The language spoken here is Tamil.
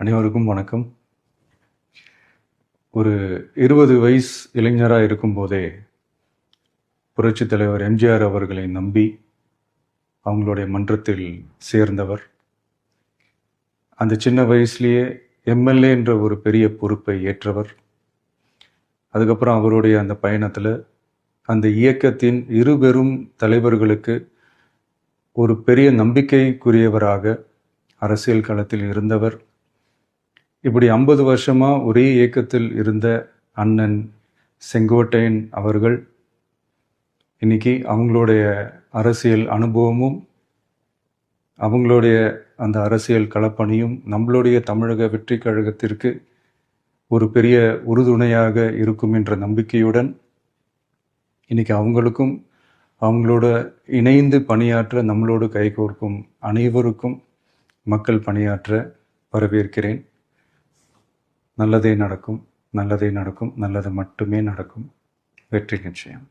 அனைவருக்கும் வணக்கம். ஒரு 20 வயசு இளைஞராக இருக்கும்போதே புரட்சித் தலைவர் எம்ஜிஆர் அவர்களை நம்பி அவங்களுடைய மன்றத்தில் சேர்ந்தவர். அந்த சின்ன வயசுலேயே எம்எல்ஏ என்ற ஒரு பெரிய பொறுப்பை ஏற்றவர். அதுக்கப்புறம் அவருடைய அந்த பயணத்தில் அந்த இயக்கத்தின் இருபெரும் தலைவர்களுக்கு ஒரு பெரிய நம்பிக்கைக்குரியவராக அரசியல் களத்தில் இருந்தவர். இப்படி 50 வருஷமாக ஒரே இயக்கத்தில் இருந்த அண்ணன் செங்கோட்டையன் அவர்கள் இன்னைக்கு அவங்களுடைய அரசியல் அனுபவமும் அவங்களுடைய அந்த அரசியல் களப்பணியும் நம்மளுடைய தமிழக வெற்றி கழகத்திற்கு ஒரு பெரிய உறுதுணையாக இருக்கும் என்ற நம்பிக்கையுடன் இன்னைக்கு அவங்களுக்கும் அவங்களோட இணைந்து பணியாற்ற நம்மளோடு கைகோர்க்கும் அனைவருக்கும் மக்கள் பணியாற்ற வரவேற்கிறேன். நல்லதே நடக்கும், நல்லதே நடக்கும், நல்லது மட்டுமே நடக்கும். வெற்றி நிச்சயம்.